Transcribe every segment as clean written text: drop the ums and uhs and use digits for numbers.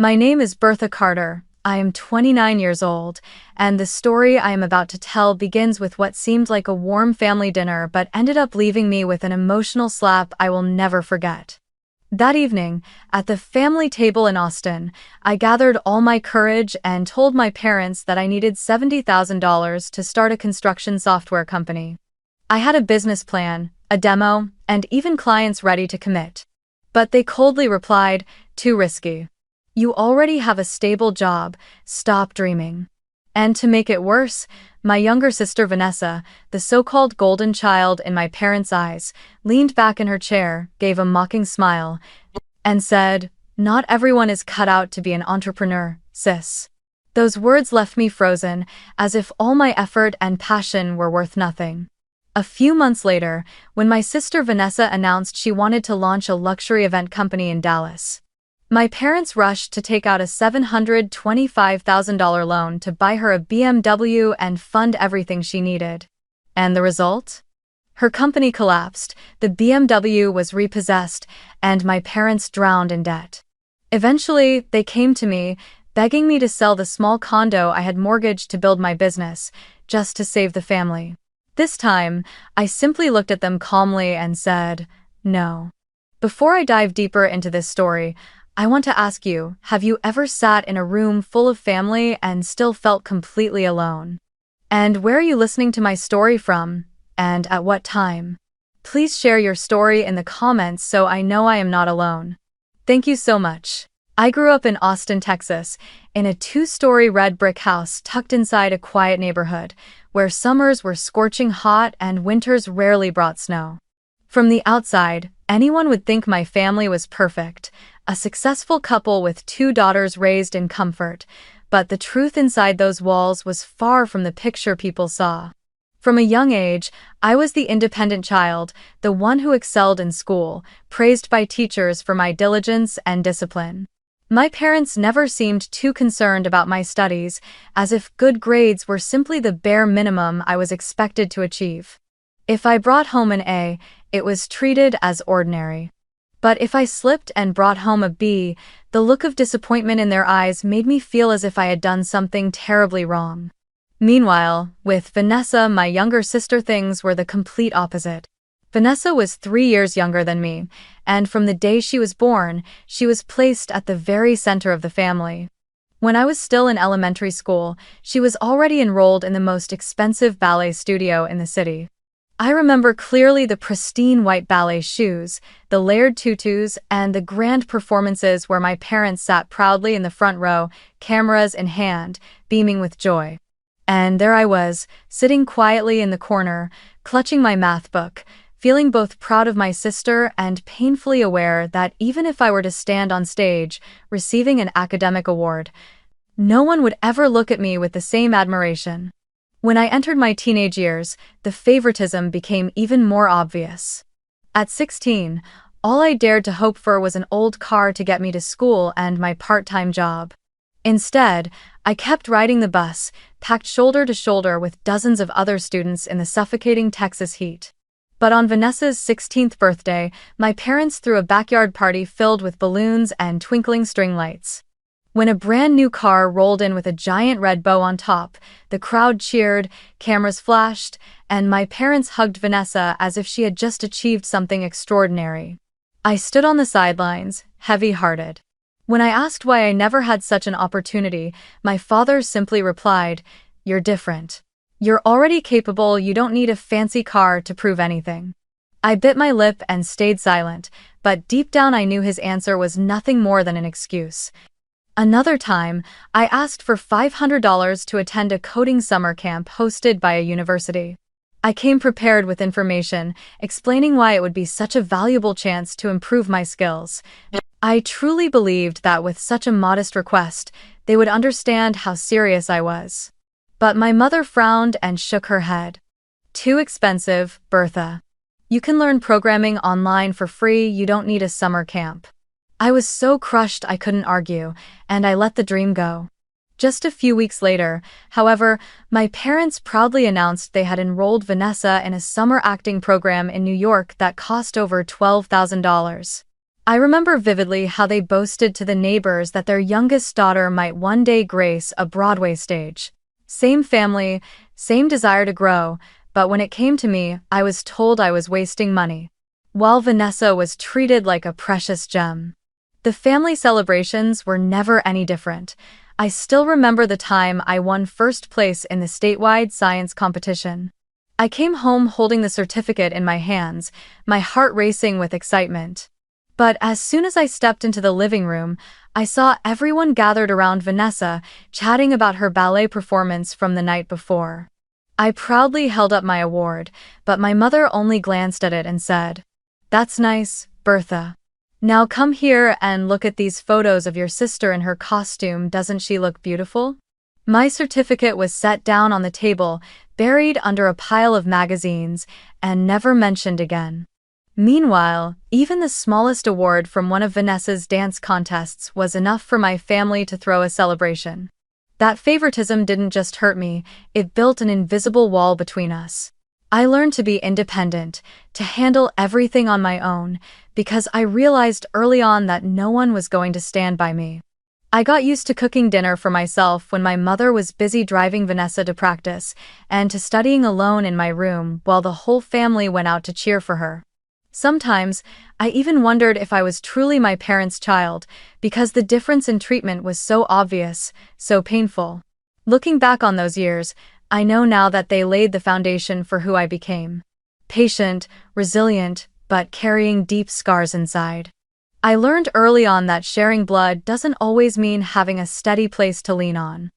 My name is Bertha Carter. I am 29 years old, and the story I am about to tell begins with what seemed like a warm family dinner but ended up leaving me with an emotional slap I will never forget. That evening, at the family table in Austin, I gathered all my courage and told my parents that I needed $70,000 to start a construction software company. I had a business plan, a demo, and even clients ready to commit. But they coldly replied, "Too risky. You already have a stable job, stop dreaming." And to make it worse, my younger sister Vanessa, the so-called golden child in my parents' eyes, leaned back in her chair, gave a mocking smile, and said, "Not everyone is cut out to be an entrepreneur, sis." Those words left me frozen, as if all my effort and passion were worth nothing. A few months later, when my sister Vanessa announced she wanted to launch a luxury event company in Dallas, my parents rushed to take out a $725,000 loan to buy her a BMW and fund everything she needed. And the result? Her company collapsed, the BMW was repossessed, and my parents drowned in debt. Eventually, they came to me, begging me to sell the small condo I had mortgaged to build my business, just to save the family. This time, I simply looked at them calmly and said, "No." Before I dive deeper into this story, I want to ask you, have you ever sat in a room full of family and still felt completely alone? And where are you listening to my story from, and at what time? Please share your story in the comments so I know I am not alone. Thank you so much. I grew up in Austin, Texas, in a 2-story red brick house tucked inside a quiet neighborhood, where summers were scorching hot and winters rarely brought snow. From the outside, anyone would think my family was perfect, a successful couple with 2 daughters raised in comfort, but the truth inside those walls was far from the picture people saw. From a young age, I was the independent child, the one who excelled in school, praised by teachers for my diligence and discipline. My parents never seemed too concerned about my studies, as if good grades were simply the bare minimum I was expected to achieve. If I brought home an A, it was treated as ordinary. But if I slipped and brought home a B, the look of disappointment in their eyes made me feel as if I had done something terribly wrong. Meanwhile, with Vanessa, my younger sister, things were the complete opposite. Vanessa was 3 years younger than me, and from the day she was born, she was placed at the very center of the family. When I was still in elementary school, she was already enrolled in the most expensive ballet studio in the city. I remember clearly the pristine white ballet shoes, the layered tutus, and the grand performances where my parents sat proudly in the front row, cameras in hand, beaming with joy. And there I was, sitting quietly in the corner, clutching my math book, feeling both proud of my sister and painfully aware that even if I were to stand on stage, receiving an academic award, no one would ever look at me with the same admiration. When I entered my teenage years, the favoritism became even more obvious. At 16, all I dared to hope for was an old car to get me to school and my part-time job. Instead, I kept riding the bus, packed shoulder to shoulder with dozens of other students in the suffocating Texas heat. But on Vanessa's 16th birthday, my parents threw a backyard party filled with balloons and twinkling string lights. When a brand new car rolled in with a giant red bow on top, the crowd cheered, cameras flashed, and my parents hugged Vanessa as if she had just achieved something extraordinary. I stood on the sidelines, heavy-hearted. When I asked why I never had such an opportunity, my father simply replied, "You're different. You're already capable, you don't need a fancy car to prove anything." I bit my lip and stayed silent, but deep down I knew his answer was nothing more than an excuse. Another time, I asked for $500 to attend a coding summer camp hosted by a university. I came prepared with information, explaining why it would be such a valuable chance to improve my skills. I truly believed that with such a modest request, they would understand how serious I was. But my mother frowned and shook her head. "Too expensive, Bertha. You can learn programming online for free, you don't need a summer camp." I was so crushed I couldn't argue, and I let the dream go. Just a few weeks later, however, my parents proudly announced they had enrolled Vanessa in a summer acting program in New York that cost over $12,000. I remember vividly how they boasted to the neighbors that their youngest daughter might one day grace a Broadway stage. Same family, same desire to grow, but when it came to me, I was told I was wasting money, while Vanessa was treated like a precious gem. The family celebrations were never any different. I still remember the time I won first place in the statewide science competition. I came home holding the certificate in my hands, my heart racing with excitement. But as soon as I stepped into the living room, I saw everyone gathered around Vanessa, chatting about her ballet performance from the night before. I proudly held up my award, but my mother only glanced at it and said, "That's nice, Bertha. Now come here and look at these photos of your sister in her costume. Doesn't she look beautiful?" My certificate was set down on the table, buried under a pile of magazines, and never mentioned again. Meanwhile, even the smallest award from one of Vanessa's dance contests was enough for my family to throw a celebration. That favoritism didn't just hurt me, it built an invisible wall between us. I learned to be independent, to handle everything on my own, because I realized early on that no one was going to stand by me. I got used to cooking dinner for myself when my mother was busy driving Vanessa to practice, and to studying alone in my room while the whole family went out to cheer for her. Sometimes, I even wondered if I was truly my parents' child, because the difference in treatment was so obvious, so painful. Looking back on those years, I know now that they laid the foundation for who I became. Patient, resilient, but carrying deep scars inside. I learned early on that sharing blood doesn't always mean having a steady place to lean on.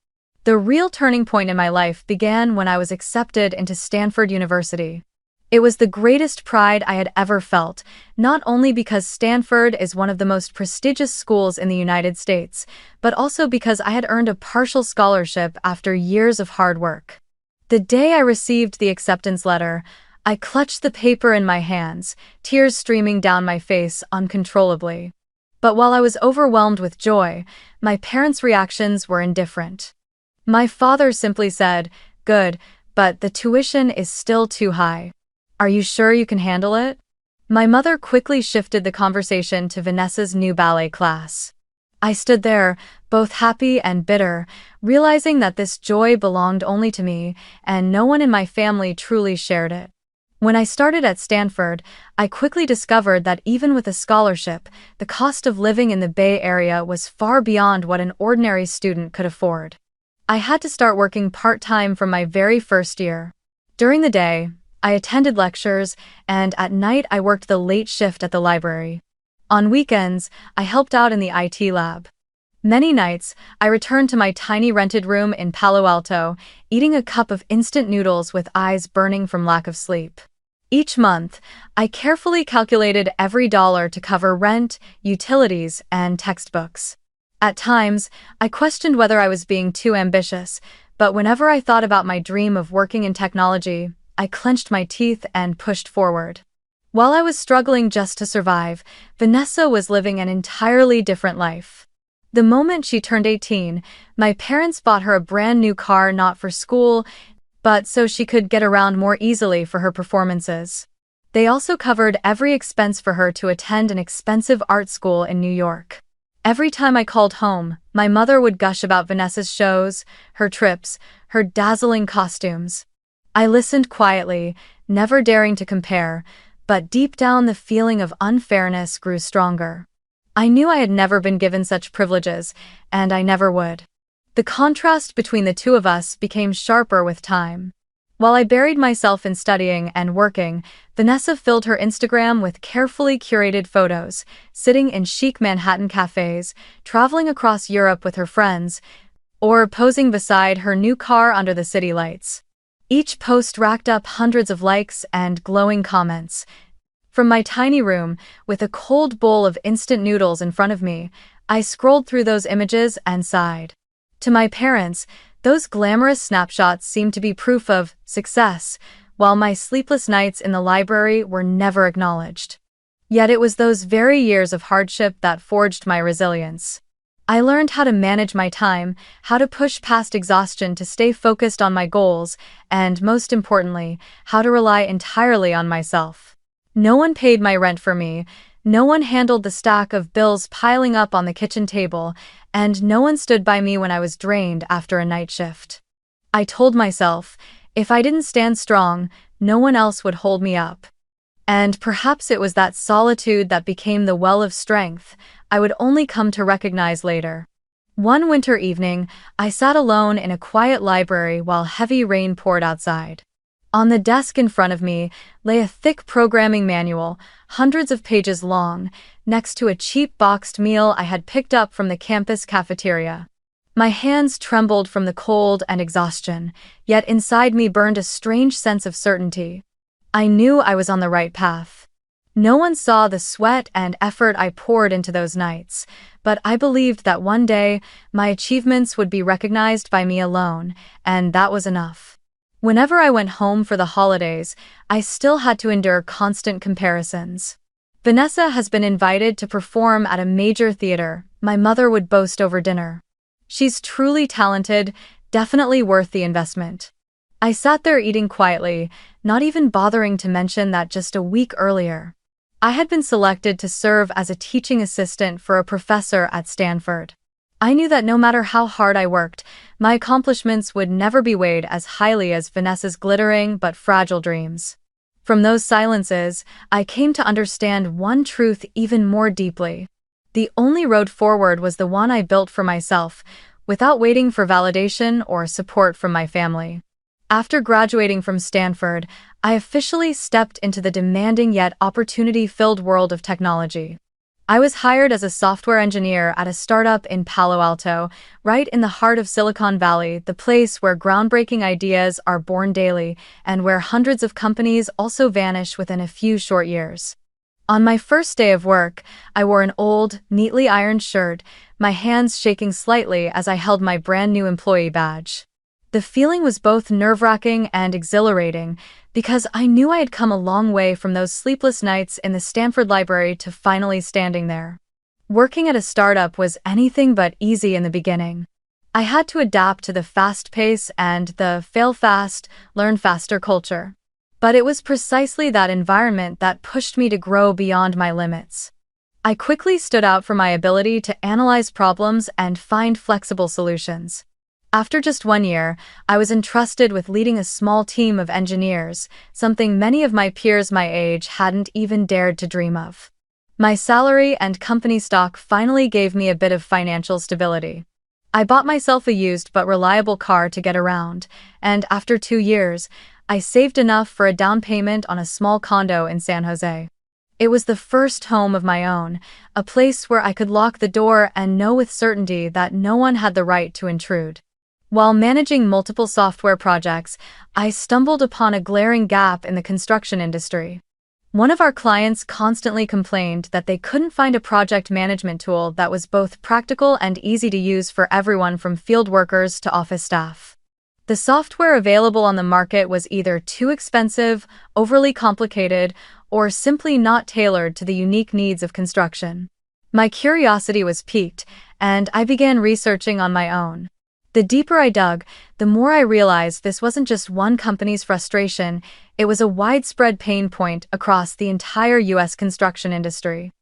The real turning point in my life began when I was accepted into Stanford University. It was the greatest pride I had ever felt, not only because Stanford is one of the most prestigious schools in the United States, but also because I had earned a partial scholarship after years of hard work. The day I received the acceptance letter, I clutched the paper in my hands, tears streaming down my face uncontrollably. But while I was overwhelmed with joy, my parents' reactions were indifferent. My father simply said, "Good, but the tuition is still too high. Are you sure you can handle it?" My mother quickly shifted the conversation to Vanessa's new ballet class. I stood there, both happy and bitter, realizing that this joy belonged only to me, and no one in my family truly shared it. When I started at Stanford, I quickly discovered that even with a scholarship, the cost of living in the Bay Area was far beyond what an ordinary student could afford. I had to start working part-time from my very first year. During the day, I attended lectures, and at night I worked the late shift at the library. On weekends, I helped out in the IT lab. Many nights, I returned to my tiny rented room in Palo Alto, eating a cup of instant noodles with eyes burning from lack of sleep. Each month, I carefully calculated every dollar to cover rent, utilities, and textbooks. At times, I questioned whether I was being too ambitious, but whenever I thought about my dream of working in technology, I clenched my teeth and pushed forward. While I was struggling just to survive, Vanessa was living an entirely different life. The moment she turned 18, my parents bought her a brand new car, not for school, but so she could get around more easily for her performances. They also covered every expense for her to attend an expensive art school in New York. Every time I called home, my mother would gush about Vanessa's shows, her trips, her dazzling costumes. I listened quietly, never daring to compare, but deep down the feeling of unfairness grew stronger. I knew I had never been given such privileges, and I never would. The contrast between the two of us became sharper with time. While I buried myself in studying and working, Vanessa filled her Instagram with carefully curated photos, sitting in chic Manhattan cafes, traveling across Europe with her friends, or posing beside her new car under the city lights. Each post racked up hundreds of likes and glowing comments. From my tiny room, with a cold bowl of instant noodles in front of me, I scrolled through those images and sighed. To my parents, those glamorous snapshots seemed to be proof of success, while my sleepless nights in the library were never acknowledged. Yet it was those very years of hardship that forged my resilience. I learned how to manage my time, how to push past exhaustion to stay focused on my goals, and most importantly, how to rely entirely on myself. No one paid my rent for me, No one handled the stack of bills piling up on the kitchen table, and no one stood by me when I was drained after a night shift. I told myself, if I didn't stand strong, no one else would hold me up. And perhaps it was that solitude that became the well of strength I would only come to recognize later. One winter evening, I sat alone in a quiet library while heavy rain poured outside. On the desk in front of me lay a thick programming manual, hundreds of pages long, next to a cheap boxed meal I had picked up from the campus cafeteria. My hands trembled from the cold and exhaustion, yet inside me burned a strange sense of certainty. I knew I was on the right path. No one saw the sweat and effort I poured into those nights, but I believed that one day my achievements would be recognized by me alone, and that was enough. Whenever I went home for the holidays, I still had to endure constant comparisons. Vanessa has been invited to perform at a major theater, my mother would boast over dinner. She's truly talented, definitely worth the investment. I sat there eating quietly, not even bothering to mention that just a week earlier, I had been selected to serve as a teaching assistant for a professor at Stanford. I knew that no matter how hard I worked, my accomplishments would never be weighed as highly as Vanessa's glittering but fragile dreams. From those silences, I came to understand one truth even more deeply. The only road forward was the one I built for myself, without waiting for validation or support from my family. After graduating from Stanford, I officially stepped into the demanding yet opportunity-filled world of technology. I was hired as a software engineer at a startup in Palo Alto, right in the heart of Silicon Valley, the place where groundbreaking ideas are born daily and where hundreds of companies also vanish within a few short years. On my first day of work, I wore an old, neatly ironed shirt, my hands shaking slightly as I held my brand new employee badge. The feeling was both nerve-wracking and exhilarating because I knew I had come a long way from those sleepless nights in the Stanford library to finally standing there. Working at a startup was anything but easy in the beginning. I had to adapt to the fast pace and the fail fast, learn faster culture. But it was precisely that environment that pushed me to grow beyond my limits. I quickly stood out for my ability to analyze problems and find flexible solutions. After just 1 year, I was entrusted with leading a small team of engineers, something many of my peers my age hadn't even dared to dream of. My salary and company stock finally gave me a bit of financial stability. I bought myself a used but reliable car to get around, and after 2 years, I saved enough for a down payment on a small condo in San Jose. It was the first home of my own, a place where I could lock the door and know with certainty that no one had the right to intrude. While managing multiple software projects, I stumbled upon a glaring gap in the construction industry. One of our clients constantly complained that they couldn't find a project management tool that was both practical and easy to use for everyone from field workers to office staff. The software available on the market was either too expensive, overly complicated, or simply not tailored to the unique needs of construction. My curiosity was piqued, and I began researching on my own. The deeper I dug, the more I realized this wasn't just one company's frustration, it was a widespread pain point across the entire U.S. construction industry.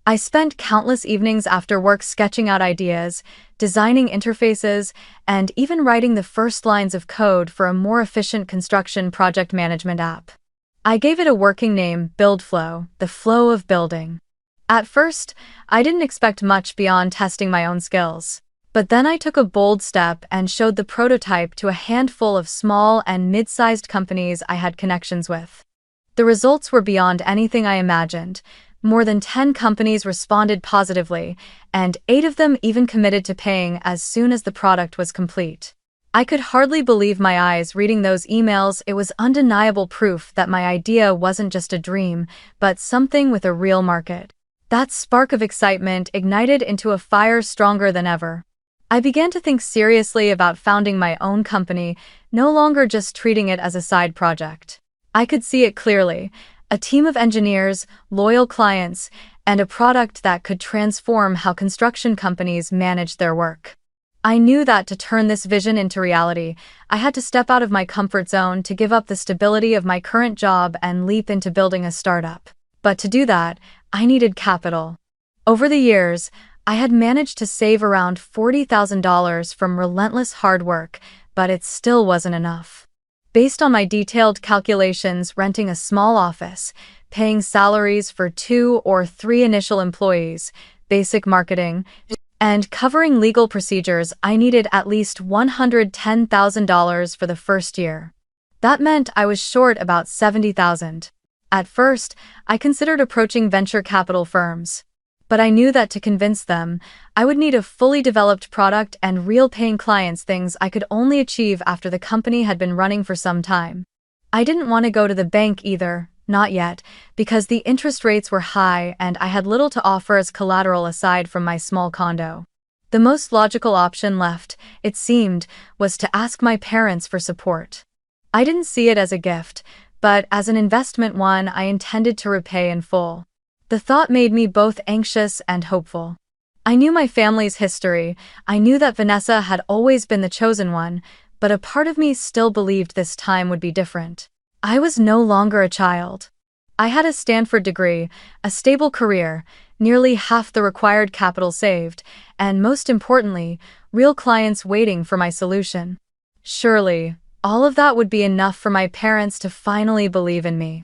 I spent countless evenings after work sketching out ideas, designing interfaces, and even writing the first lines of code for a more efficient construction project management app. I gave it a working name, BuildFlow, the flow of building. At first, I didn't expect much beyond testing my own skills. But then I took a bold step and showed the prototype to a handful of small and mid-sized companies I had connections with. The results were beyond anything I imagined. More than 10 companies responded positively, and 8 of them even committed to paying as soon as the product was complete. I could hardly believe my eyes reading those emails. It was undeniable proof that my idea wasn't just a dream, but something with a real market. That spark of excitement ignited into a fire stronger than ever. I began to think seriously about founding my own company, no longer just treating it as a side project. I could see it clearly, a team of engineers, loyal clients, and a product that could transform how construction companies managed their work. I knew that to turn this vision into reality, I had to step out of my comfort zone, to give up the stability of my current job and leap into building a startup. But to do that, I needed capital. Over the years, I had managed to save around $40,000 from relentless hard work, but it still wasn't enough. Based on my detailed calculations, renting a small office, paying salaries for 2 or 3 initial employees, basic marketing, and covering legal procedures, I needed at least $110,000 for the first year. That meant I was short about $70,000. At first, I considered approaching venture capital firms. But I knew that to convince them, I would need a fully developed product and real paying clients, things I could only achieve after the company had been running for some time. I didn't want to go to the bank either, not yet, because the interest rates were high and I had little to offer as collateral aside from my small condo. The most logical option left, it seemed, was to ask my parents for support. I didn't see it as a gift, but as an investment, one I intended to repay in full. The thought made me both anxious and hopeful. I knew my family's history. I knew that Vanessa had always been the chosen one, but a part of me still believed this time would be different. I was no longer a child. I had a Stanford degree, a stable career, nearly half the required capital saved, and most importantly, real clients waiting for my solution. Surely, all of that would be enough for my parents to finally believe in me.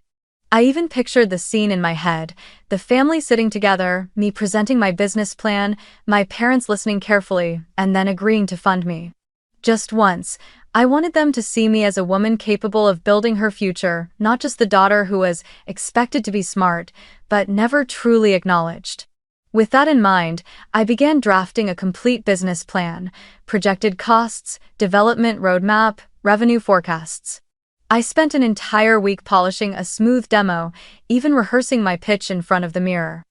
I even pictured the scene in my head, the family sitting together, me presenting my business plan, my parents listening carefully, and then agreeing to fund me. Just once, I wanted them to see me as a woman capable of building her future, not just the daughter who was expected to be smart, but never truly acknowledged. With that in mind, I began drafting a complete business plan, projected costs, development roadmap, revenue forecasts. I spent an entire week polishing a smooth demo, even rehearsing my pitch in front of the mirror.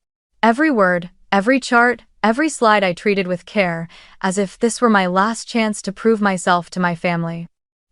Every word, every chart, every slide I treated with care, as if this were my last chance to prove myself to my family.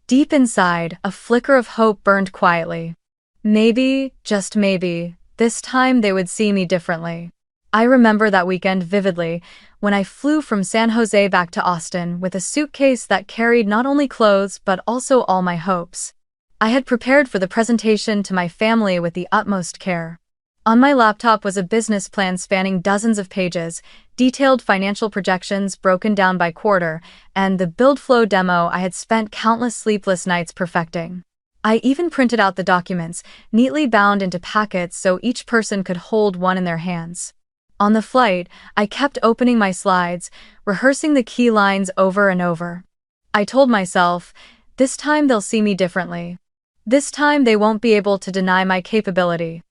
Deep inside, a flicker of hope burned quietly. Maybe, just maybe, this time they would see me differently. I remember that weekend vividly, when I flew from San Jose back to Austin with a suitcase that carried not only clothes but also all my hopes. I had prepared for the presentation to my family with the utmost care. On my laptop was a business plan spanning dozens of pages, detailed financial projections broken down by quarter, and the build flow demo I had spent countless sleepless nights perfecting. I even printed out the documents, neatly bound into packets so each person could hold one in their hands. On the flight, I kept opening my slides, rehearsing the key lines over and over. I told myself, this time they'll see me differently. This time they won't be able to deny my capability.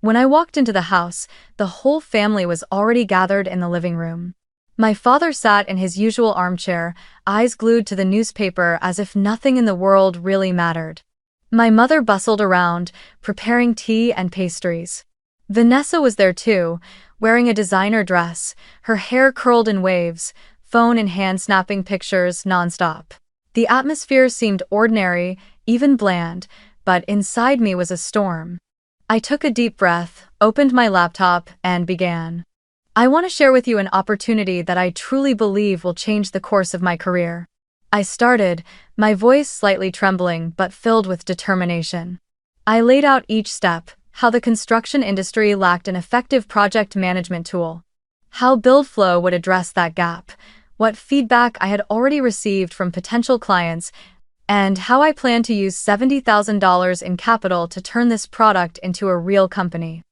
When I walked into the house, the whole family was already gathered in the living room. My father sat in his usual armchair, eyes glued to the newspaper as if nothing in the world really mattered. My mother bustled around, preparing tea and pastries. Vanessa was there too, wearing a designer dress, her hair curled in waves, phone in hand snapping pictures nonstop. The atmosphere seemed ordinary, even bland, but inside me was a storm. I took a deep breath, opened my laptop, and began. I want to share with you an opportunity that I truly believe will change the course of my career. I started, my voice slightly trembling but filled with determination. I laid out each step, how the construction industry lacked an effective project management tool, how BuildFlow would address that gap, what feedback I had already received from potential clients, and how I plan to use $70,000 in capital to turn this product into a real company.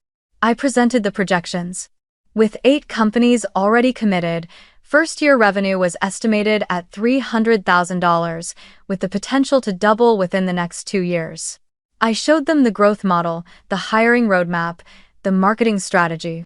I presented the projections. With 8 companies already committed, first-year revenue was estimated at $300,000, with the potential to double within the next 2 years. I showed them the growth model, the hiring roadmap, the marketing strategy.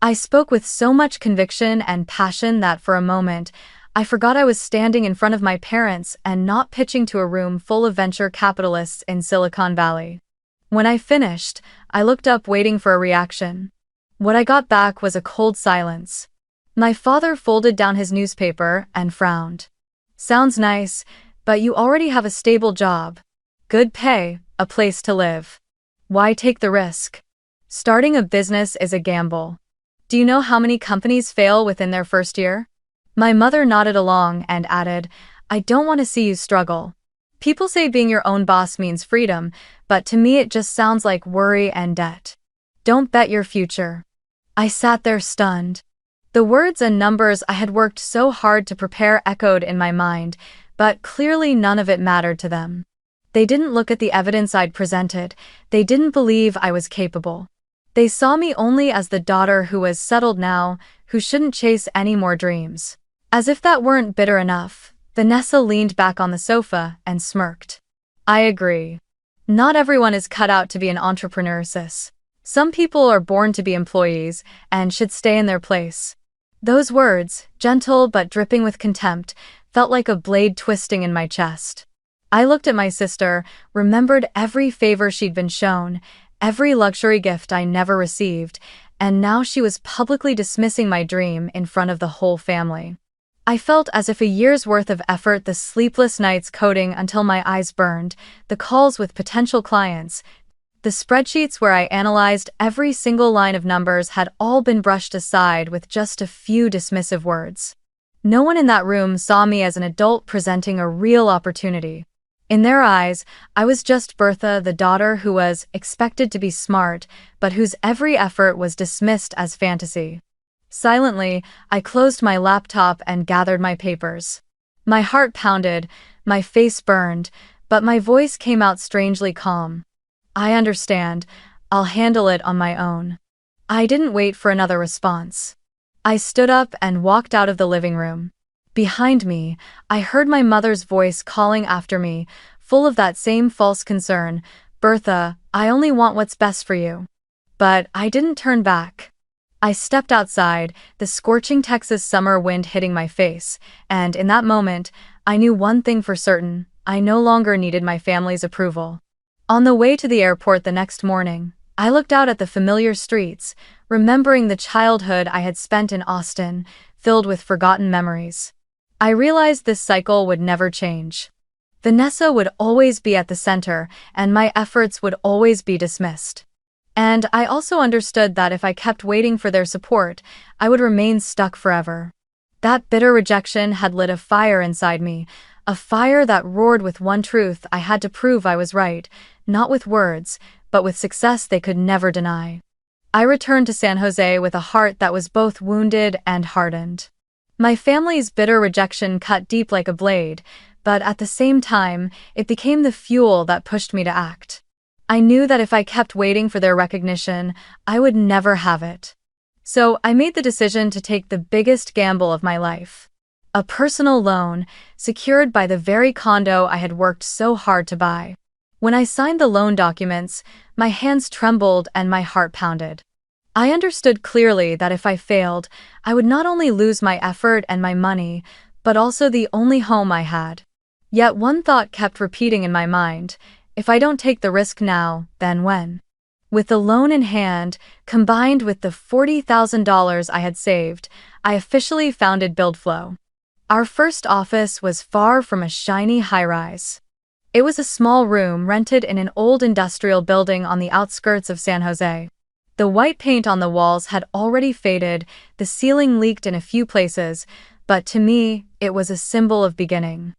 I spoke with so much conviction and passion that for a moment, I forgot I was standing in front of my parents and not pitching to a room full of venture capitalists in Silicon Valley. When I finished, I looked up waiting for a reaction. What I got back was a cold silence. My father folded down his newspaper and frowned. Sounds nice, but you already have a stable job. Good pay, a place to live. Why take the risk? Starting a business is a gamble. Do you know how many companies fail within their first year? My mother nodded along and added, I don't want to see you struggle. People say being your own boss means freedom, but to me it just sounds like worry and debt. Don't bet your future. I sat there stunned. The words and numbers I had worked so hard to prepare echoed in my mind, but clearly none of it mattered to them. They didn't look at the evidence I'd presented. They didn't believe I was capable. They saw me only as the daughter who was settled now, who shouldn't chase any more dreams. As if that weren't bitter enough, Vanessa leaned back on the sofa and smirked. I agree. Not everyone is cut out to be an entrepreneur, sis. Some people are born to be employees and should stay in their place. Those words, gentle but dripping with contempt, felt like a blade twisting in my chest. I looked at my sister, remembered every favor she'd been shown, every luxury gift I never received, and now she was publicly dismissing my dream in front of the whole family. I felt as if a year's worth of effort, the sleepless nights coding until my eyes burned, the calls with potential clients, the spreadsheets where I analyzed every single line of numbers had all been brushed aside with just a few dismissive words. No one in that room saw me as an adult presenting a real opportunity. In their eyes, I was just Bertha, the daughter who was expected to be smart, but whose every effort was dismissed as fantasy. Silently, I closed my laptop and gathered my papers. My heart pounded, my face burned, but my voice came out strangely calm. I understand. I'll handle it on my own. I didn't wait for another response. I stood up and walked out of the living room. Behind me, I heard my mother's voice calling after me, full of that same false concern. Bertha, I only want what's best for you. But I didn't turn back. I stepped outside, the scorching Texas summer wind hitting my face, and in that moment, I knew one thing for certain: I no longer needed my family's approval. On the way to the airport the next morning, I looked out at the familiar streets, remembering the childhood I had spent in Austin, filled with forgotten memories. I realized this cycle would never change. Vanessa would always be at the center, and my efforts would always be dismissed. And I also understood that if I kept waiting for their support, I would remain stuck forever. That bitter rejection had lit a fire inside me, a fire that roared with one truth: I had to prove I was right, not with words, but with success they could never deny. I returned to San Jose with a heart that was both wounded and hardened. My family's bitter rejection cut deep like a blade, but at the same time, it became the fuel that pushed me to act. I knew that if I kept waiting for their recognition, I would never have it. So I made the decision to take the biggest gamble of my life. A personal loan, secured by the very condo I had worked so hard to buy. When I signed the loan documents, my hands trembled and my heart pounded. I understood clearly that if I failed, I would not only lose my effort and my money, but also the only home I had. Yet one thought kept repeating in my mind: if I don't take the risk now, then when? With the loan in hand, combined with the $40,000 I had saved, I officially founded BuildFlow. Our first office was far from a shiny high-rise. It was a small room rented in an old industrial building on the outskirts of San Jose. The white paint on the walls had already faded, the ceiling leaked in a few places, but to me, it was a symbol of beginning.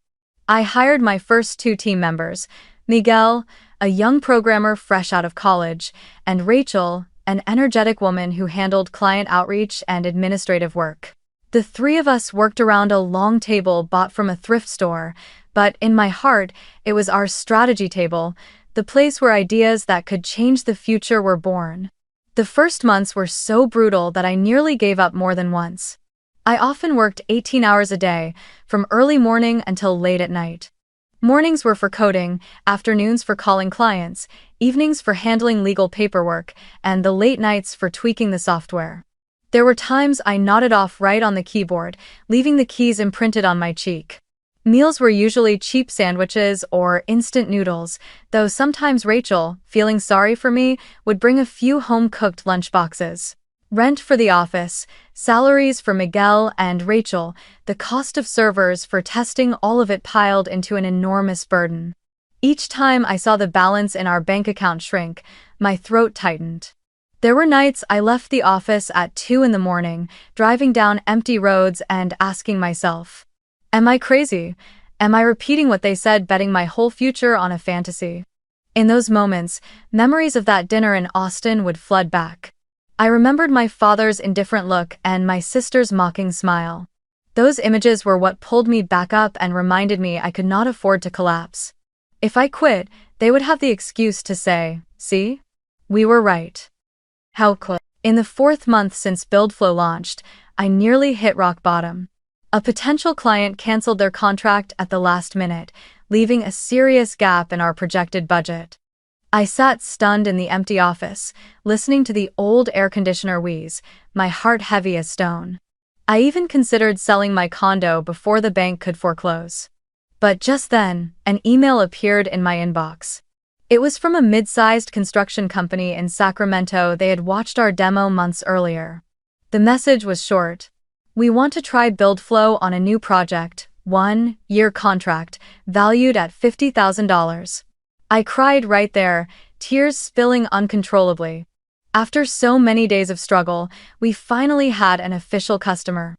I hired my first 2 team members, Miguel, a young programmer fresh out of college, and Rachel, an energetic woman who handled client outreach and administrative work. The 3 of us worked around a long table bought from a thrift store, but in my heart, it was our strategy table, the place where ideas that could change the future were born. The first months were so brutal that I nearly gave up more than once. I often worked 18 hours a day, from early morning until late at night. Mornings were for coding, afternoons for calling clients, evenings for handling legal paperwork, and the late nights for tweaking the software. There were times I nodded off right on the keyboard, leaving the keys imprinted on my cheek. Meals were usually cheap sandwiches or instant noodles, though sometimes Rachel, feeling sorry for me, would bring a few home-cooked lunchboxes. Rent for the office, salaries for Miguel and Rachel, the cost of servers for testing, all of it piled into an enormous burden. Each time I saw the balance in our bank account shrink, my throat tightened. There were nights I left the office at 2 in the morning, driving down empty roads and asking myself, am I crazy? Am I repeating what they said, betting my whole future on a fantasy? In those moments, memories of that dinner in Austin would flood back. I remembered my father's indifferent look and my sister's mocking smile. Those images were what pulled me back up and reminded me I could not afford to collapse. If I quit, they would have the excuse to say, "See? We were right." How close. In the 4th month since BuildFlow launched, I nearly hit rock bottom. A potential client canceled their contract at the last minute, leaving a serious gap in our projected budget. I sat stunned in the empty office, listening to the old air conditioner wheeze, my heart heavy as stone. I even considered selling my condo before the bank could foreclose. But just then, an email appeared in my inbox. It was from a mid-sized construction company in Sacramento. They had watched our demo months earlier. The message was short. "We want to try BuildFlow on a new project, 1-year contract, valued at $50,000. I cried right there, tears spilling uncontrollably. After so many days of struggle, we finally had an official customer.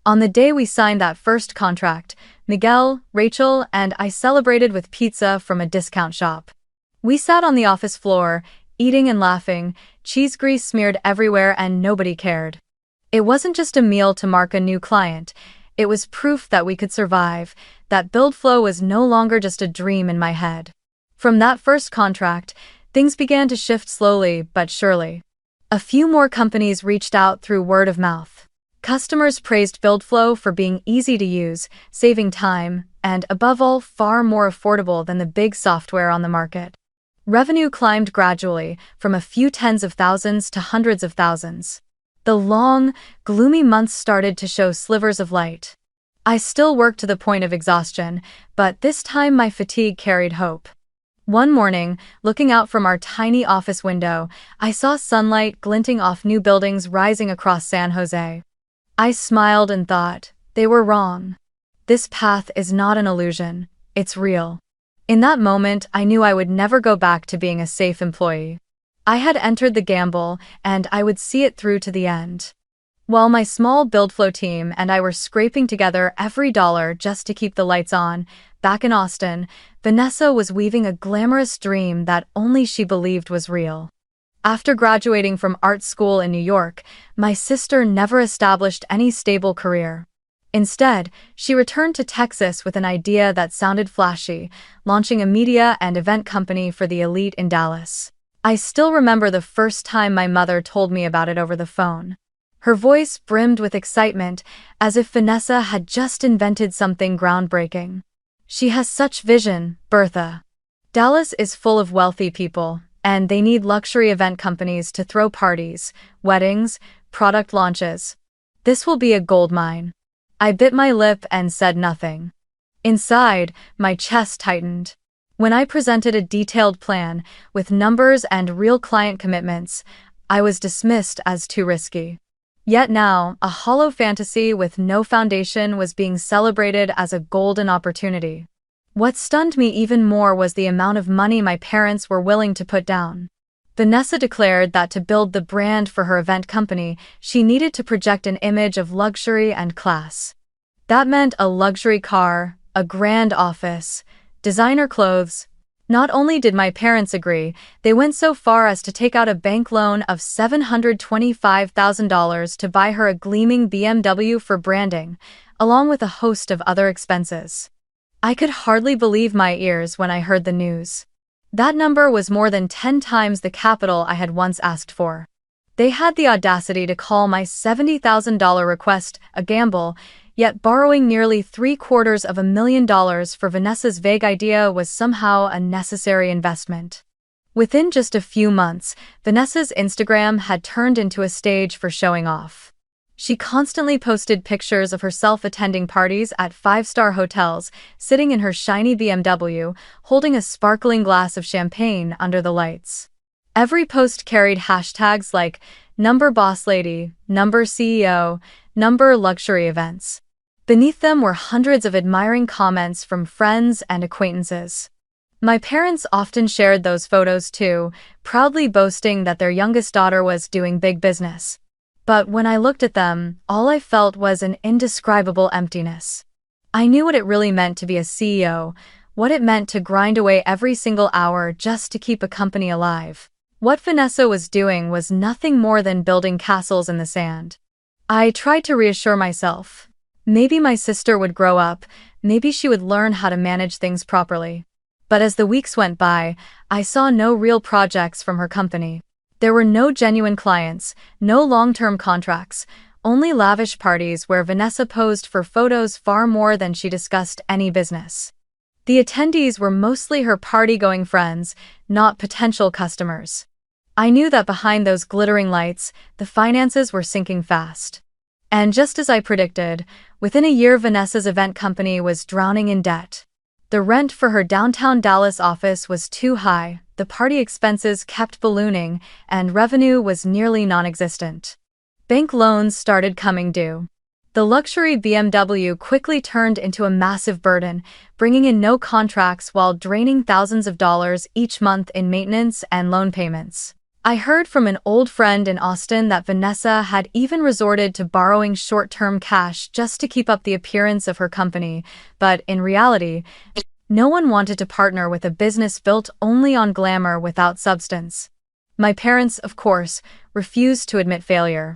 On the day we signed that first contract, Miguel, Rachel, and I celebrated with pizza from a discount shop. We sat on the office floor, eating and laughing, cheese grease smeared everywhere, and nobody cared. It wasn't just a meal to mark a new client, it was proof that we could survive, that BuildFlow was no longer just a dream in my head. From that first contract, things began to shift slowly but surely. A few more companies reached out through word of mouth. Customers praised BuildFlow for being easy to use, saving time, and above all, far more affordable than the big software on the market. Revenue climbed gradually, from a few tens of thousands to hundreds of thousands. The long, gloomy months started to show slivers of light. I still worked to the point of exhaustion, but this time my fatigue carried hope. One morning, looking out from our tiny office window, I saw sunlight glinting off new buildings rising across San Jose. I smiled and thought, they were wrong. This path is not an illusion, it's real. In that moment, I knew I would never go back to being a safe employee. I had entered the gamble, and I would see it through to the end. While my small BuildFlow team and I were scraping together every dollar just to keep the lights on, back in Austin, Vanessa was weaving a glamorous dream that only she believed was real. After graduating from art school in New York, my sister never established any stable career. Instead, she returned to Texas with an idea that sounded flashy, launching a media and event company for the elite in Dallas. I still remember the first time my mother told me about it over the phone. Her voice brimmed with excitement, as if Vanessa had just invented something groundbreaking. "She has such vision, Bertha. Dallas is full of wealthy people, and they need luxury event companies to throw parties, weddings, product launches. This will be a goldmine." I bit my lip and said nothing. Inside, my chest tightened. When I presented a detailed plan, with numbers and real client commitments, I was dismissed as too risky. Yet now, a hollow fantasy with no foundation was being celebrated as a golden opportunity. What stunned me even more was the amount of money my parents were willing to put down. Vanessa declared that to build the brand for her event company, she needed to project an image of luxury and class. That meant a luxury car, a grand office, designer clothes. Not only did my parents agree, they went so far as to take out a bank loan of $725,000 to buy her a gleaming BMW for branding, along with a host of other expenses. I could hardly believe my ears when I heard the news. That number was more than 10 times the capital I had once asked for. They had the audacity to call my $70,000 request a gamble, yet borrowing nearly $750,000 for Vanessa's vague idea was somehow a necessary investment. Within just a few months, Vanessa's Instagram had turned into a stage for showing off. She constantly posted pictures of herself attending parties at five-star hotels, sitting in her shiny BMW, holding a sparkling glass of champagne under the lights. Every post carried hashtags like #BossLady, #CEO, #luxury events. Beneath them were hundreds of admiring comments from friends and acquaintances. My parents often shared those photos too, proudly boasting that their youngest daughter was doing big business. But when I looked at them, all I felt was an indescribable emptiness. I knew what it really meant to be a CEO, what it meant to grind away every single hour just to keep a company alive. What Vanessa was doing was nothing more than building castles in the sand. I tried to reassure myself. Maybe my sister would grow up, maybe she would learn how to manage things properly. But as the weeks went by, I saw no real projects from her company. There were no genuine clients, no long-term contracts, only lavish parties where Vanessa posed for photos far more than she discussed any business. The attendees were mostly her party-going friends, not potential customers. I knew that behind those glittering lights, the finances were sinking fast. And just as I predicted, within a year Vanessa's event company was drowning in debt. The rent for her downtown Dallas office was too high, the party expenses kept ballooning, and revenue was nearly non-existent. Bank loans started coming due. The luxury BMW quickly turned into a massive burden, bringing in no contracts while draining thousands of dollars each month in maintenance and loan payments. I heard from an old friend in Austin that Vanessa had even resorted to borrowing short-term cash just to keep up the appearance of her company, but in reality, no one wanted to partner with a business built only on glamour without substance. My parents, of course, refused to admit failure.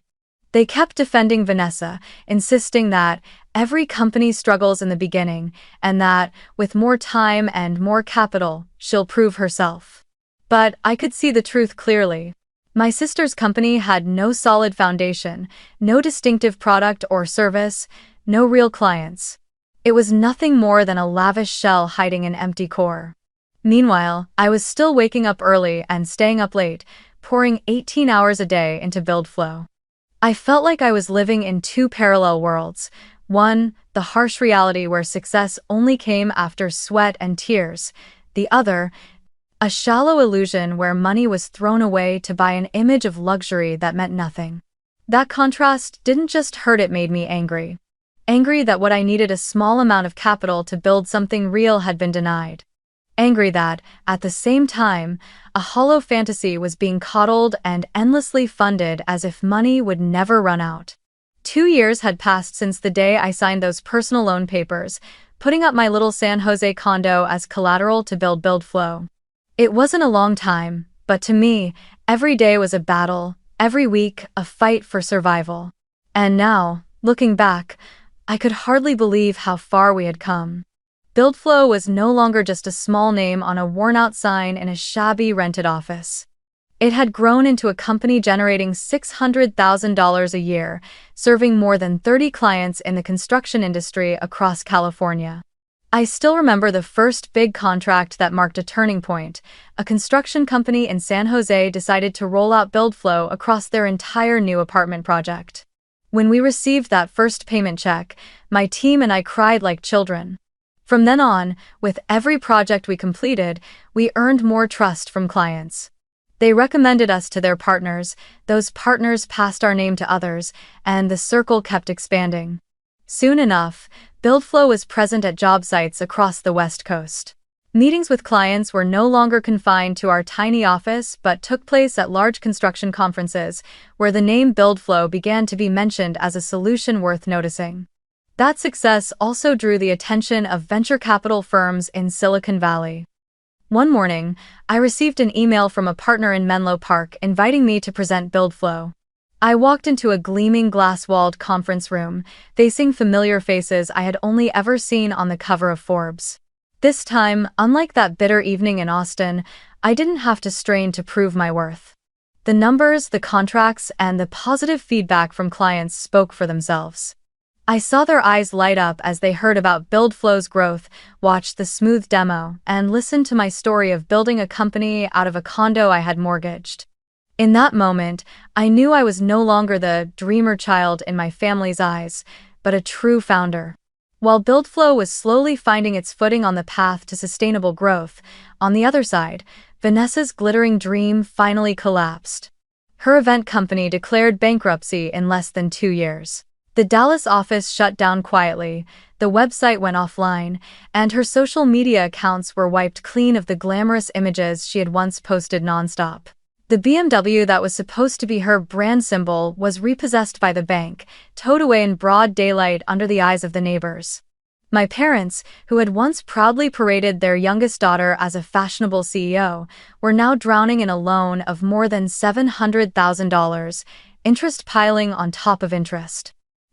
They kept defending Vanessa, insisting that every company struggles in the beginning, and that, with more time and more capital, she'll prove herself. But I could see the truth clearly. My sister's company had no solid foundation, no distinctive product or service, no real clients. It was nothing more than a lavish shell hiding an empty core. Meanwhile, I was still waking up early and staying up late, pouring 18 hours a day into BuildFlow. I felt like I was living in two parallel worlds. One, the harsh reality where success only came after sweat and tears. The other, a shallow illusion where money was thrown away to buy an image of luxury that meant nothing. That contrast didn't just hurt, it made me angry. Angry that what I needed, a small amount of capital to build something real, had been denied. Angry that, at the same time, a hollow fantasy was being coddled and endlessly funded as if money would never run out. 2 years had passed since the day I signed those personal loan papers, putting up my little San Jose condo as collateral to build BuildFlow. It wasn't a long time, but to me, every day was a battle, every week a fight for survival. And now, looking back, I could hardly believe how far we had come. BuildFlow was no longer just a small name on a worn-out sign in a shabby rented office. It had grown into a company generating $600,000 a year, serving more than 30 clients in the construction industry across California. I still remember the first big contract that marked a turning point. A construction company in San Jose decided to roll out BuildFlow across their entire new apartment project. When we received that first payment check, my team and I cried like children. From then on, with every project we completed, we earned more trust from clients. They recommended us to their partners, those partners passed our name to others, and the circle kept expanding. Soon enough, BuildFlow was present at job sites across the West Coast. Meetings with clients were no longer confined to our tiny office but took place at large construction conferences, where the name BuildFlow began to be mentioned as a solution worth noticing. That success also drew the attention of venture capital firms in Silicon Valley. One morning, I received an email from a partner in Menlo Park inviting me to present BuildFlow. I walked into a gleaming glass-walled conference room, facing familiar faces I had only ever seen on the cover of Forbes. This time, unlike that bitter evening in Austin, I didn't have to strain to prove my worth. The numbers, the contracts, and the positive feedback from clients spoke for themselves. I saw their eyes light up as they heard about BuildFlow's growth, watched the smooth demo, and listened to my story of building a company out of a condo I had mortgaged. In that moment, I knew I was no longer the dreamer child in my family's eyes, but a true founder. While BuildFlow was slowly finding its footing on the path to sustainable growth, on the other side, Vanessa's glittering dream finally collapsed. Her event company declared bankruptcy in less than 2 years. The Dallas office shut down quietly, the website went offline, and her social media accounts were wiped clean of the glamorous images she had once posted nonstop. The BMW that was supposed to be her brand symbol was repossessed by the bank, towed away in broad daylight under the eyes of the neighbors. My parents, who had once proudly paraded their youngest daughter as a fashionable CEO, were now drowning in a loan of more than $700,000, interest piling on top of interest.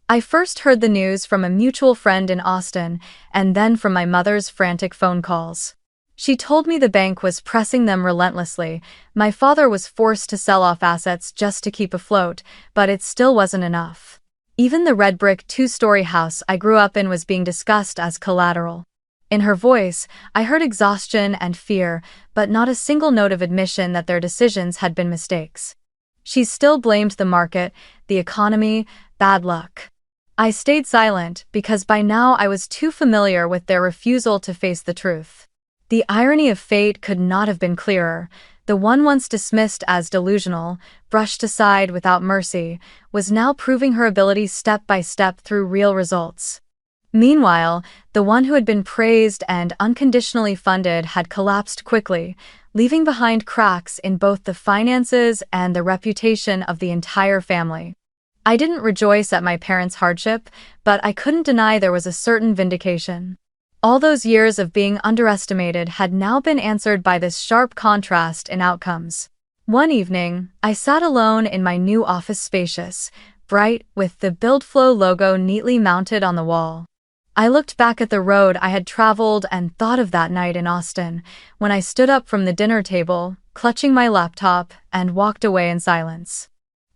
I first heard the news from a mutual friend in Austin, and then from my mother's frantic phone calls. She told me the bank was pressing them relentlessly. My father was forced to sell off assets just to keep afloat, but it still wasn't enough. Even the red brick two-story house I grew up in was being discussed as collateral. In her voice, I heard exhaustion and fear, but not a single note of admission that their decisions had been mistakes. She still blamed the market, the economy, bad luck. I stayed silent because by now I was too familiar with their refusal to face the truth. The irony of fate could not have been clearer. The one once dismissed as delusional, brushed aside without mercy, was now proving her ability step by step through real results. Meanwhile, the one who had been praised and unconditionally funded had collapsed quickly, leaving behind cracks in both the finances and the reputation of the entire family. I didn't rejoice at my parents' hardship, but I couldn't deny there was a certain vindication. All those years of being underestimated had now been answered by this sharp contrast in outcomes. One evening, I sat alone in my new office, spacious, bright, with the BuildFlow logo neatly mounted on the wall. I looked back at the road I had traveled and thought of that night in Austin, when I stood up from the dinner table, clutching my laptop, and walked away in silence.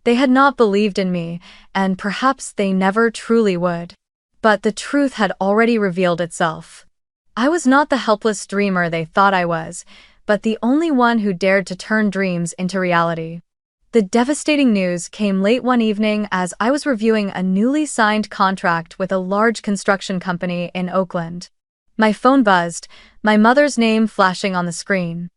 They had not believed in me, and perhaps they never truly would. But the truth had already revealed itself. I was not the helpless dreamer they thought I was, but the only one who dared to turn dreams into reality. The devastating news came late one evening as I was reviewing a newly signed contract with a large construction company in Oakland. My phone buzzed, my mother's name flashing on the screen.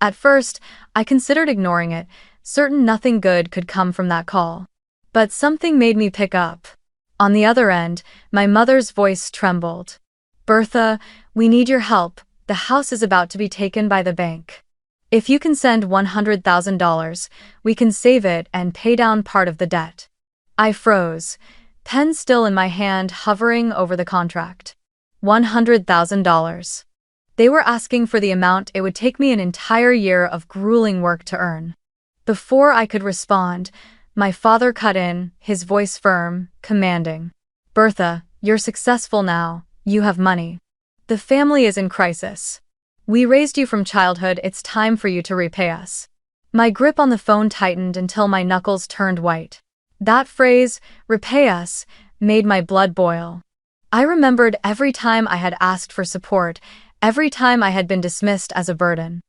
At first, I considered ignoring it, certain nothing good could come from that call. But something made me pick up. On the other end, my mother's voice trembled. "Bertha, we need your help. The house is about to be taken by the bank. If you can send $100,000, we can save it and pay down part of the debt." I froze, pen still in my hand hovering over the contract. $100,000. They were asking for the amount it would take me an entire year of grueling work to earn. Before I could respond, my father cut in, his voice firm, commanding. "Bertha, you're successful now, you have money. The family is in crisis. We raised you from childhood, it's time for you to repay us." My grip on the phone tightened until my knuckles turned white. That phrase, repay us, made my blood boil. I remembered every time I had asked for support, every time I had been dismissed as a burden.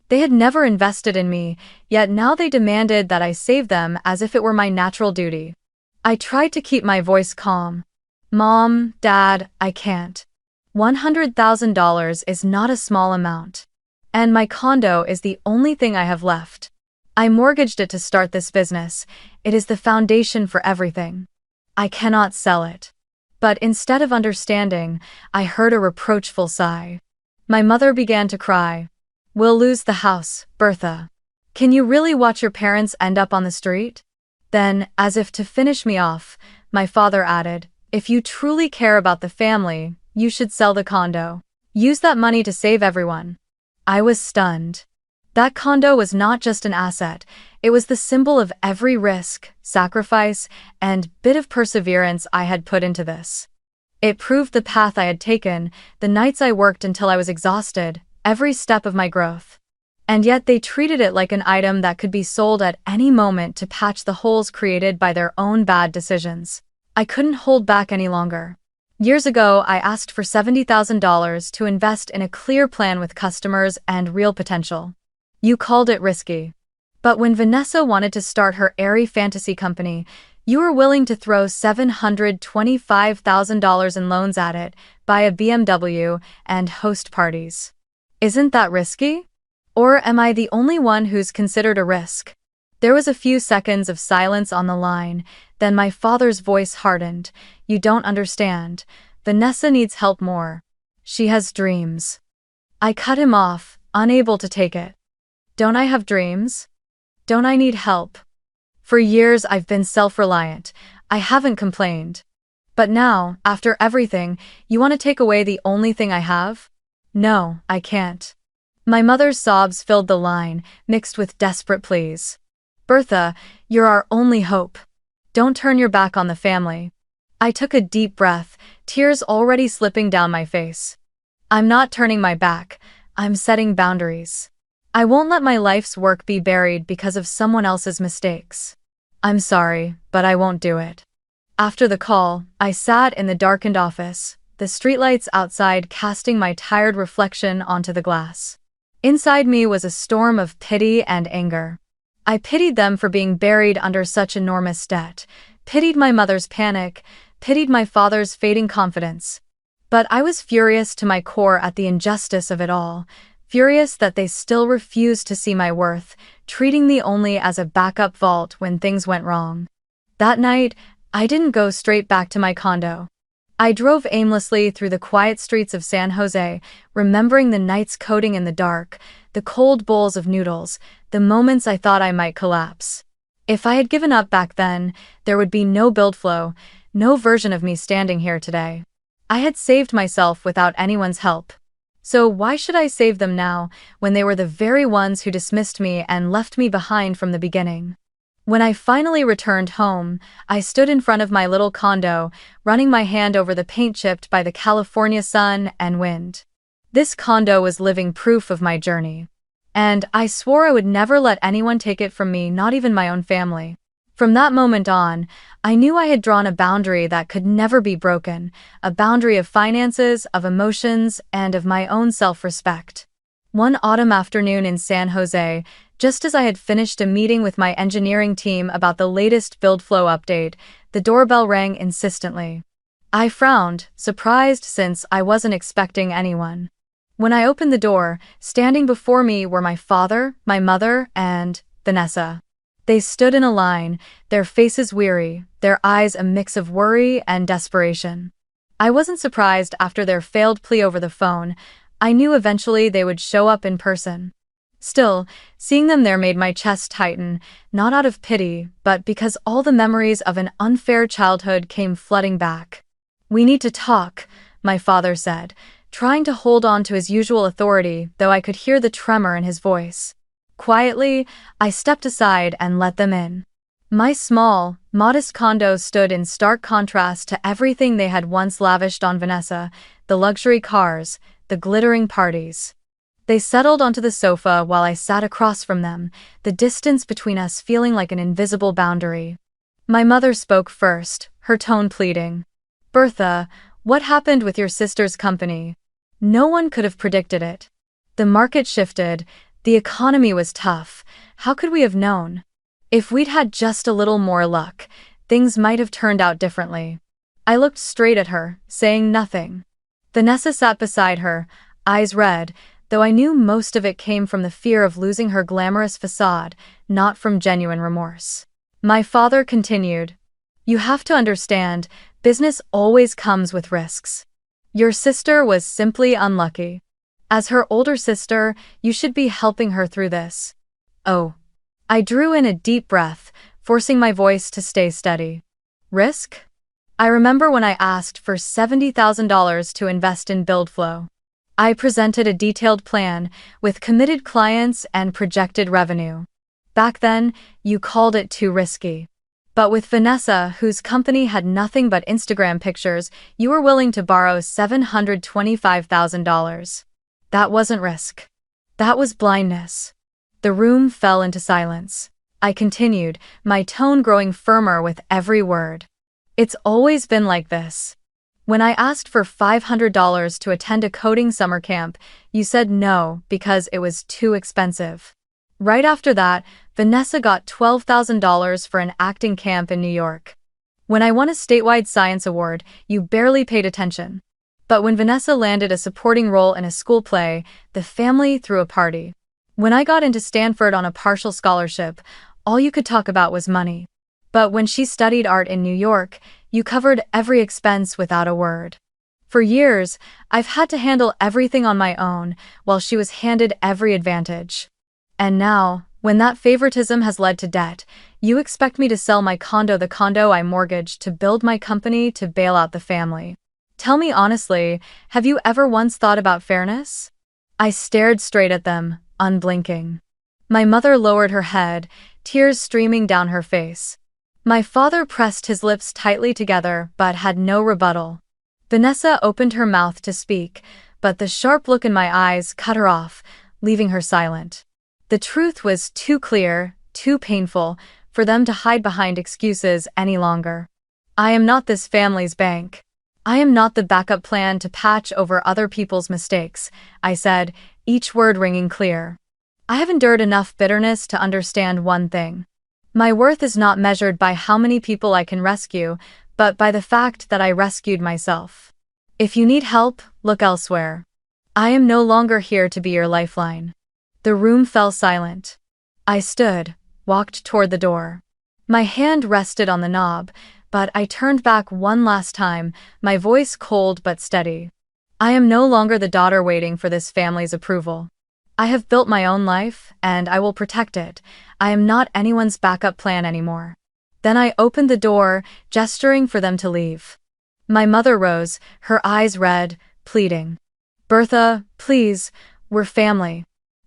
They had never invested in me, yet now they demanded that I save them as if it were my natural duty. I tried to keep my voice calm. "Mom, Dad, I can't. $100,000 is not a small amount. And my condo is the only thing I have left. I mortgaged it to start this business. It is the foundation for everything. I cannot sell it." But instead of understanding, I heard a reproachful sigh. My mother began to cry. "We'll lose the house, Bertha. Can you really watch your parents end up on the street?" Then, as if to finish me off, my father added, "If you truly care about the family, you should sell the condo. Use that money to save everyone." I was stunned. That condo was not just an asset, it was the symbol of every risk, sacrifice, and bit of perseverance I had put into this. It proved the path I had taken, the nights I worked until I was exhausted, every step of my growth. And yet they treated it like an item that could be sold at any moment to patch the holes created by their own bad decisions. I couldn't hold back any longer. Years ago, I asked for $70,000 to invest in a clear plan with customers and real potential. You called it risky. But when Vanessa wanted to start her airy fantasy company, you were willing to throw $725,000 in loans at it, buy a BMW, and host parties. Isn't that risky? Or am I the only one who's considered a risk? There was a few seconds of silence on the line, then my father's voice hardened. "You don't understand. Vanessa needs help more. She has dreams." I cut him off, unable to take it. Don't I have dreams? Don't I need help? For years I've been self-reliant. I haven't complained. But now, after everything, you want to take away the only thing I have? No, I can't. My mother's sobs filled the line, mixed with desperate pleas. Bertha, you're our only hope. Don't turn your back on the family. I took a deep breath, tears already slipping down my face. I'm not turning my back, I'm setting boundaries. I won't let my life's work be buried because of someone else's mistakes. I'm sorry, but I won't do it. After the call, I sat in the darkened office, the streetlights outside casting my tired reflection onto the glass. Inside me was a storm of pity and anger. I pitied them for being buried under such enormous debt, pitied my mother's panic, pitied my father's fading confidence. But I was furious to my core at the injustice of it all, furious that they still refused to see my worth, treating me only as a backup vault when things went wrong. That night, I didn't go straight back to my condo. I drove aimlessly through the quiet streets of San Jose, remembering the nights coding in the dark, the cold bowls of noodles, the moments I thought I might collapse. If I had given up back then, there would be no build flow, no version of me standing here today. I had saved myself without anyone's help. So why should I save them now, when they were the very ones who dismissed me and left me behind from the beginning? When I finally returned home, I stood in front of my little condo, running my hand over the paint chipped by the California sun and wind. This condo was living proof of my journey. And I swore I would never let anyone take it from me, not even my own family. From that moment on, I knew I had drawn a boundary that could never be broken, a boundary of finances, of emotions, and of my own self-respect. One autumn afternoon in San Jose, just as I had finished a meeting with my engineering team about the latest build flow update, the doorbell rang insistently. I frowned, surprised since I wasn't expecting anyone. When I opened the door, standing before me were my father, my mother, and Vanessa. They stood in a line, their faces weary, their eyes a mix of worry and desperation. I wasn't surprised after their failed plea over the phone. I knew eventually they would show up in person. Still, seeing them there made my chest tighten, not out of pity, but because all the memories of an unfair childhood came flooding back. "We need to talk," my father said, trying to hold on to his usual authority, though I could hear the tremor in his voice. Quietly, I stepped aside and let them in. My small, modest condo stood in stark contrast to everything they had once lavished on Vanessa, the luxury cars, the glittering parties. They settled onto the sofa while I sat across from them, the distance between us feeling like an invisible boundary. My mother spoke first, her tone pleading. "Bertha, what happened with your sister's company? No one could have predicted it. The market shifted, the economy was tough. How could we have known? If we'd had just a little more luck, things might have turned out differently." I looked straight at her, saying nothing. Vanessa sat beside her, eyes red, though I knew most of it came from the fear of losing her glamorous facade, not from genuine remorse. My father continued, "You have to understand, business always comes with risks. Your sister was simply unlucky. As her older sister, you should be helping her through this." "Oh." I drew in a deep breath, forcing my voice to stay steady. "Risk?" I remember when I asked for $70,000 to invest in BuildFlow. I presented a detailed plan, with committed clients and projected revenue. Back then, you called it too risky. But with Vanessa, whose company had nothing but Instagram pictures, you were willing to borrow $725,000. That wasn't risk. That was blindness. The room fell into silence. I continued, my tone growing firmer with every word. "It's always been like this. When I asked for $500 to attend a coding summer camp, you said no because it was too expensive. Right after that, Vanessa got $12,000 for an acting camp in New York. When I won a statewide science award, you barely paid attention. But when Vanessa landed a supporting role in a school play, the family threw a party. When I got into Stanford on a partial scholarship, all you could talk about was money. But when she studied art in New York, you covered every expense without a word. For years, I've had to handle everything on my own, while she was handed every advantage. And now, when that favoritism has led to debt, You expect me to sell my condo, the condo I mortgaged, to build my company, to bail out the family. Tell me honestly, have you ever once thought about fairness? I stared straight at them, unblinking. My mother lowered her head, tears streaming down her face. My father pressed his lips tightly together but had no rebuttal. Vanessa opened her mouth to speak, but the sharp look in my eyes cut her off, leaving her silent. The truth was too clear, too painful, for them to hide behind excuses any longer. I am not this family's bank. I am not the backup plan to patch over other people's mistakes, I said, each word ringing clear. I have endured enough bitterness to understand one thing. My worth is not measured by how many people I can rescue, but by the fact that I rescued myself. If you need help, look elsewhere. I am no longer here to be your lifeline. The room fell silent. I stood, walked toward the door. My hand rested on the knob, but I turned back one last time, my voice cold but steady. I am no longer the daughter waiting for this family's approval. I have built my own life, and I will protect it. I am not anyone's backup plan anymore. Then I opened the door, gesturing for them to leave. My mother rose, her eyes red, pleading. Bertha, please, we're family.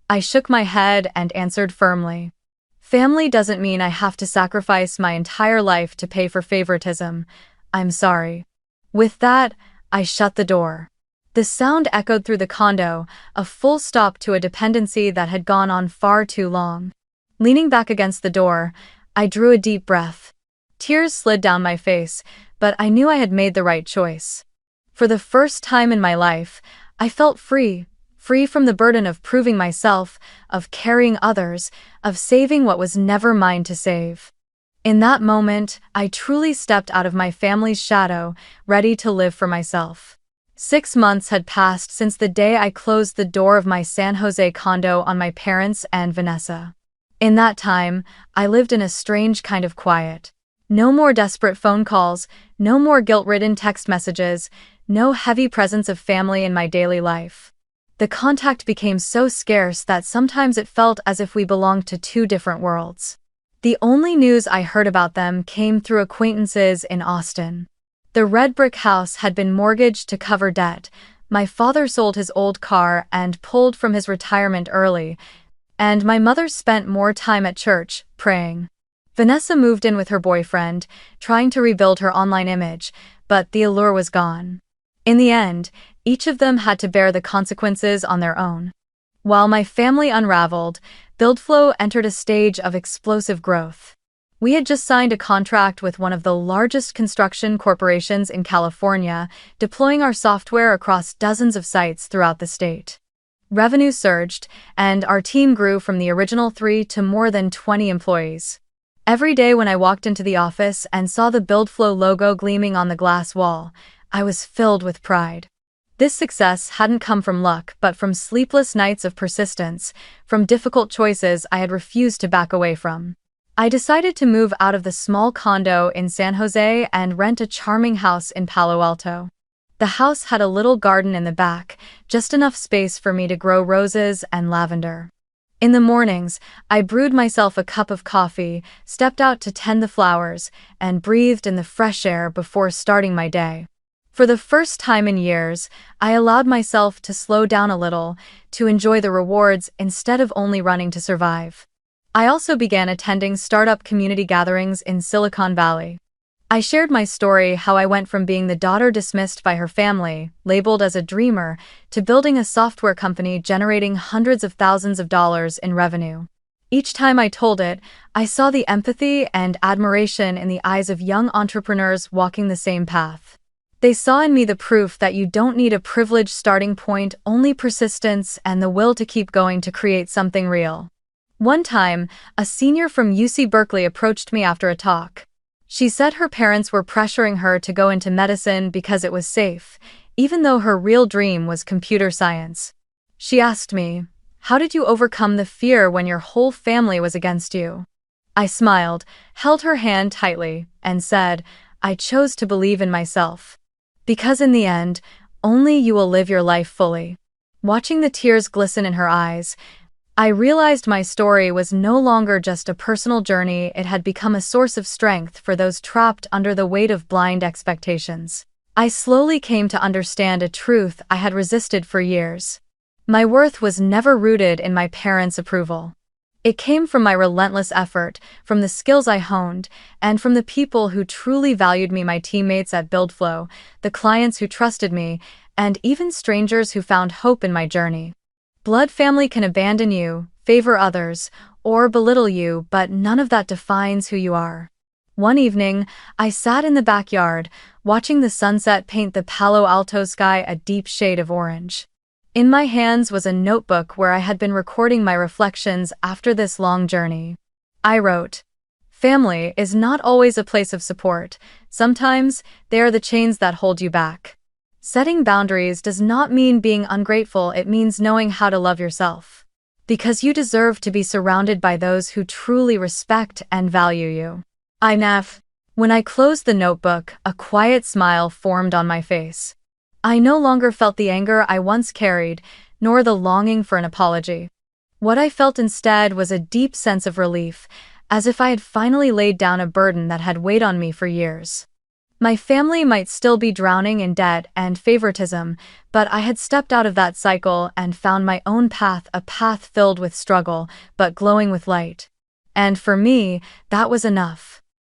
I shook my head and answered firmly. Family doesn't mean I have to sacrifice my entire life to pay for favoritism. I'm sorry. With that, I shut the door. The sound echoed through the condo, a full stop to a dependency that had gone on far too long. Leaning back against the door, I drew a deep breath. Tears slid down my face, but I knew I had made the right choice. For the first time in my life, I felt free from the burden of proving myself, of carrying others, of saving what was never mine to save. In that moment, I truly stepped out of my family's shadow, ready to live for myself. 6 months had passed since the day I closed the door of my San Jose condo on my parents and Vanessa. In that time, I lived in a strange kind of quiet. No more desperate phone calls, no more guilt-ridden text messages, no heavy presence of family in my daily life. The contact became so scarce that sometimes it felt as if we belonged to two different worlds. The only news I heard about them came through acquaintances in Austin. The red brick house had been mortgaged to cover debt, my father sold his old car and pulled from his retirement early, and my mother spent more time at church, praying. Vanessa moved in with her boyfriend, trying to rebuild her online image, but the allure was gone. In the end, each of them had to bear the consequences on their own. While my family unraveled, BuildFlow entered a stage of explosive growth. We had just signed a contract with one of the largest construction corporations in California, deploying our software across dozens of sites throughout the state. Revenue surged, and our team grew from the original 3 to more than 20 employees. Every day when I walked into the office and saw the BuildFlow logo gleaming on the glass wall, I was filled with pride. This success hadn't come from luck, but from sleepless nights of persistence, from difficult choices I had refused to back away from. I decided to move out of the small condo in San Jose and rent a charming house in Palo Alto. The house had a little garden in the back, just enough space for me to grow roses and lavender. In the mornings, I brewed myself a cup of coffee, stepped out to tend the flowers, and breathed in the fresh air before starting my day. For the first time in years, I allowed myself to slow down a little, to enjoy the rewards instead of only running to survive. I also began attending startup community gatherings in Silicon Valley. I shared my story, how I went from being the daughter dismissed by her family, labeled as a dreamer, to building a software company generating hundreds of thousands of dollars in revenue. Each time I told it, I saw the empathy and admiration in the eyes of young entrepreneurs walking the same path. They saw in me the proof that you don't need a privileged starting point, only persistence and the will to keep going to create something real. One time, a senior from UC Berkeley approached me after a talk. She said her parents were pressuring her to go into medicine because it was safe, even though her real dream was computer science. She asked me, "How did you overcome the fear when your whole family was against you?" I smiled, held her hand tightly, and said, "I chose to believe in myself. Because in the end, only you will live your life fully." Watching the tears glisten in her eyes, I realized my story was no longer just a personal journey, it had become a source of strength for those trapped under the weight of blind expectations. I slowly came to understand a truth I had resisted for years. My worth was never rooted in my parents' approval. It came from my relentless effort, from the skills I honed, and from the people who truly valued me, my teammates at BuildFlow, the clients who trusted me, and even strangers who found hope in my journey. Blood family can abandon you, favor others, or belittle you, but none of that defines who you are. One evening, I sat in the backyard, watching the sunset paint the Palo Alto sky a deep shade of orange. In my hands was a notebook where I had been recording my reflections after this long journey. I wrote, "Family is not always a place of support. Sometimes they are the chains that hold you back. Setting boundaries does not mean being ungrateful, it means knowing how to love yourself. Because you deserve to be surrounded by those who truly respect and value you." When I closed the notebook, a quiet smile formed on my face. I no longer felt the anger I once carried, nor the longing for an apology. What I felt instead was a deep sense of relief, as if I had finally laid down a burden that had weighed on me for years. My family might still be drowning in debt and favoritism, but I had stepped out of that cycle and found my own path, a path filled with struggle, but glowing with light. And for me, that was enough.